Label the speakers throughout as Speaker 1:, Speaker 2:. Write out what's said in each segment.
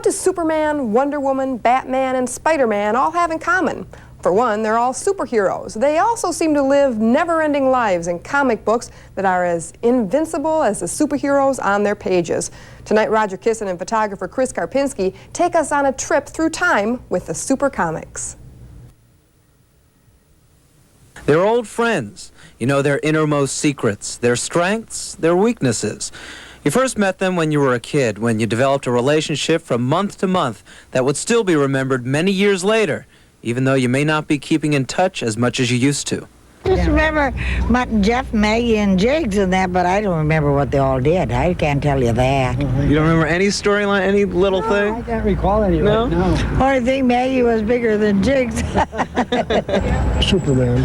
Speaker 1: do Superman, Wonder Woman, Batman, and Spider-Man all have in common? For one, they're all superheroes. They also seem to live never-ending lives in comic books that are as invincible as the superheroes on their pages. Tonight, Roger Kissin and photographer Chris Karpinski take us on a trip through time with the Super Comics.
Speaker 2: They're old friends. You know their innermost secrets, their strengths, their weaknesses. You first met them when you were a kid, when you developed a relationship from month to month that would still be remembered many years later, even though you may not be keeping in touch as much as you used to.
Speaker 3: Just remember Mutt and Jeff, Maggie, and Jiggs and that, but I don't remember what they all did. I can't tell you that.
Speaker 2: You don't remember any storyline, any little thing?
Speaker 4: I can't recall any.
Speaker 2: No?
Speaker 4: No.
Speaker 3: Only thing, Maggie was bigger than Jiggs.
Speaker 4: Superman.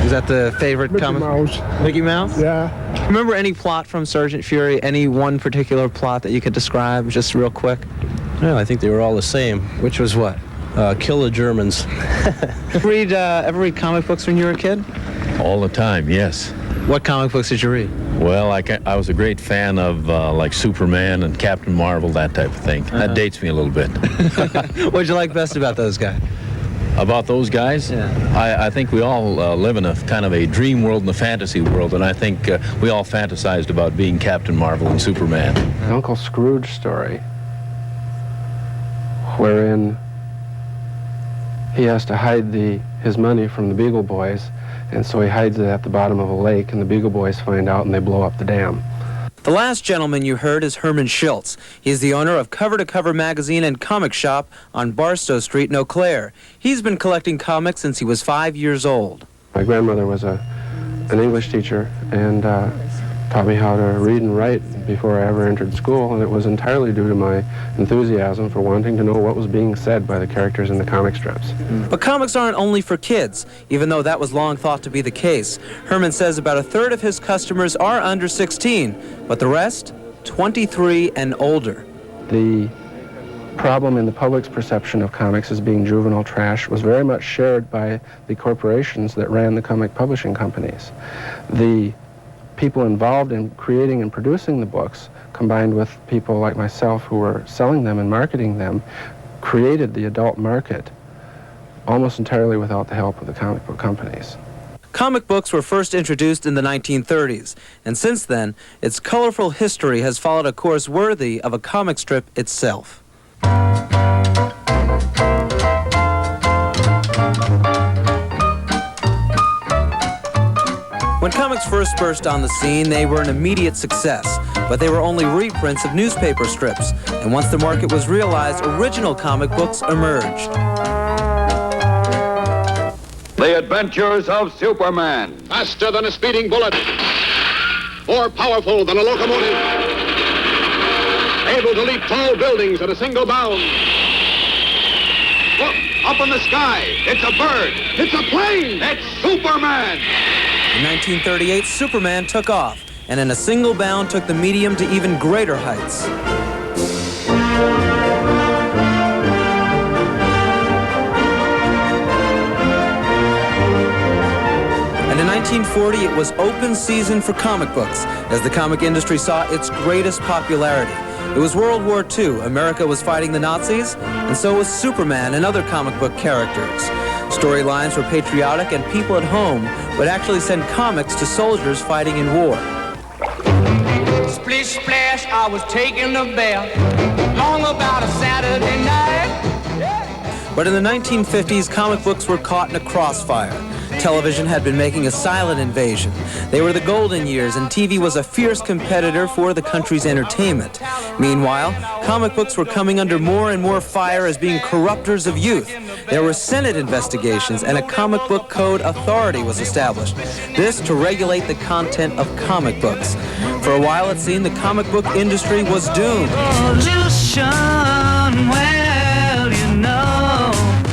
Speaker 2: Is that the favorite
Speaker 4: Mickey
Speaker 2: comic?
Speaker 4: Mouse.
Speaker 2: Mickey Mouse?
Speaker 4: Yeah.
Speaker 2: Remember any plot from Sergeant Fury? Any one particular plot that you could describe just real quick?
Speaker 5: No, I think they were all the same.
Speaker 2: Which was what?
Speaker 5: Kill the Germans.
Speaker 2: Ever read comic books when you were a kid?
Speaker 6: All the time, yes.
Speaker 2: What comic books did you read?
Speaker 6: Well, I was a great fan of like Superman and Captain Marvel, that type of thing. That dates me a little bit.
Speaker 2: What'd you like best about those guys?
Speaker 6: About those guys?
Speaker 2: Yeah.
Speaker 6: I think we all live in a kind of a dream world and a fantasy world, and I think we all fantasized about being Captain Marvel and Superman.
Speaker 7: An Uncle Scrooge story wherein he has to hide his money from the Beagle Boys, and so he hides it at the bottom of a lake, and the Beagle Boys find out and they blow up the dam.
Speaker 2: The last gentleman you heard is Herman Schultz. He is the owner of Cover to Cover magazine and comic shop on Barstow Street in Eau Claire. He's been collecting comics since he was 5 years old.
Speaker 7: My grandmother was an English teacher and taught me how to read and write before I ever entered school, and it was entirely due to my enthusiasm for wanting to know what was being said by the characters in the comic strips.
Speaker 2: But comics aren't only for kids, even though that was long thought to be the case. Herman says about a third of his customers are under 16, but the rest, 23 and older.
Speaker 7: The problem in the public's perception of comics as being juvenile trash was very much shared by the corporations that ran the comic publishing companies. The people involved in creating and producing the books, combined with people like myself who were selling them and marketing them, created the adult market almost entirely without the help of the comic book companies.
Speaker 2: Comic books were first introduced in the 1930s, and since then, its colorful history has followed a course worthy of a comic strip itself. When comics first burst on the scene, they were an immediate success, but they were only reprints of newspaper strips, and once the market was realized, original comic books emerged.
Speaker 8: The Adventures of Superman.
Speaker 9: Faster than a speeding bullet. More powerful than a locomotive. Able to leap tall buildings at a single bound. Look, up in the sky. It's a bird. It's a plane. It's Superman.
Speaker 2: In 1938, Superman took off, and in a single bound took the medium to even greater heights. And in 1940, it was open season for comic books, as the comic industry saw its greatest popularity. It was World War II, America was fighting the Nazis, and so was Superman and other comic book characters. Storylines were patriotic, and people at home would actually send comics to soldiers fighting in war.
Speaker 10: Splish splash, I was taking a bath, long about a Saturday night.
Speaker 2: But in the 1950s, comic books were caught in a crossfire. Television had been making a silent invasion. They were the golden years, and TV was a fierce competitor for the country's entertainment. Meanwhile, comic books were coming under more and more fire as being corrupters of youth. There were Senate investigations, and a comic book code authority was established. This to regulate the content of comic books. For a while, it seemed the comic book industry was doomed.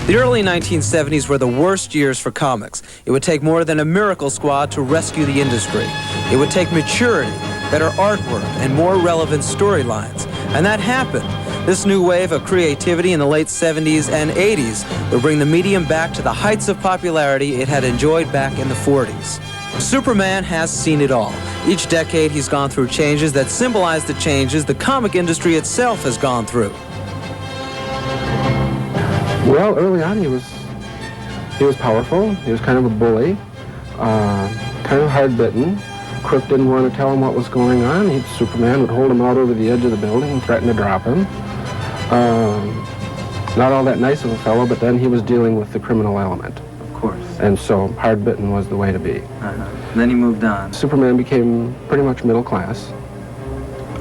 Speaker 2: The early 1970s were the worst years for comics. It would take more than a miracle squad to rescue the industry. It would take maturity, better artwork, and more relevant storylines. And that happened. This new wave of creativity in the late 70s and 80s would bring the medium back to the heights of popularity it had enjoyed back in the 40s. Superman has seen it all. Each decade he's gone through changes that symbolize the changes the comic industry itself has gone through.
Speaker 7: Well, early on he was powerful. He was kind of a bully, kind of hard-bitten. Crook didn't want to tell him what was going on. Superman would hold him out over the edge of the building and threaten to drop him. Not all that nice of a fellow, but then he was dealing with the criminal element.
Speaker 2: Of course.
Speaker 7: And so hard-bitten was the way to be.
Speaker 2: Then he moved on.
Speaker 7: Superman became pretty much middle class.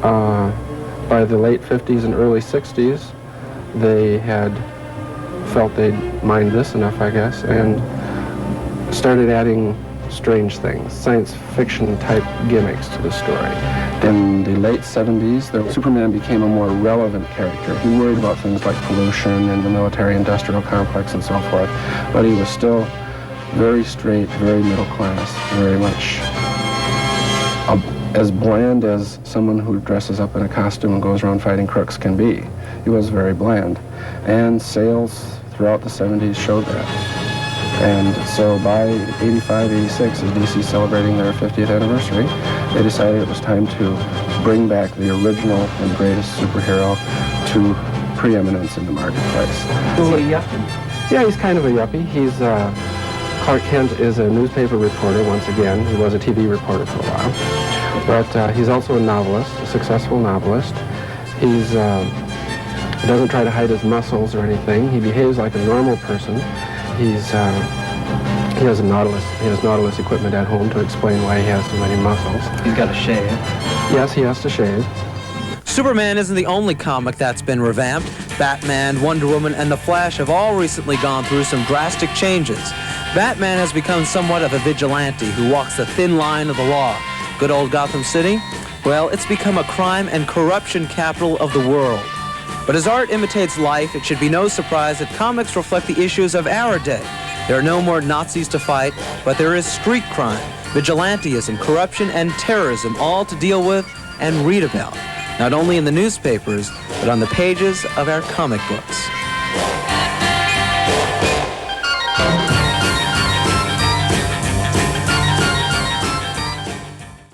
Speaker 7: By the late 50s and early 60s, they had felt they'd mined this enough, I guess, and started adding strange things, science fiction type gimmicks to the story. In the late 70s, Superman became a more relevant character. He worried about things like pollution and the military-industrial complex and so forth, but he was still very straight, very middle class, very much as bland as someone who dresses up in a costume and goes around fighting crooks can be. He was very bland, and sales throughout the 70s showed that. And so by 85, 86, as DC celebrating their 50th anniversary, they decided it was time to bring back the original and greatest superhero to preeminence in the marketplace.
Speaker 2: Is he a yuppie?
Speaker 7: Yeah, he's kind of a yuppie. Clark Kent is a newspaper reporter once again. He was a TV reporter for a while. But he's also a novelist, a successful novelist. He doesn't try to hide his muscles or anything. He behaves like a normal person. He has Nautilus equipment at home to explain why he has so many muscles.
Speaker 2: He's got to shave.
Speaker 7: Yes, he has to shave.
Speaker 2: Superman isn't the only comic that's been revamped. Batman, Wonder Woman, and The Flash have all recently gone through some drastic changes. Batman has become somewhat of a vigilante who walks the thin line of the law. Good old Gotham City? Well, it's become a crime and corruption capital of the world. But as art imitates life, it should be no surprise that comics reflect the issues of our day. There are no more Nazis to fight, but there is street crime, vigilantism, corruption, and terrorism, all to deal with and read about, not only in the newspapers, but on the pages of our comic books.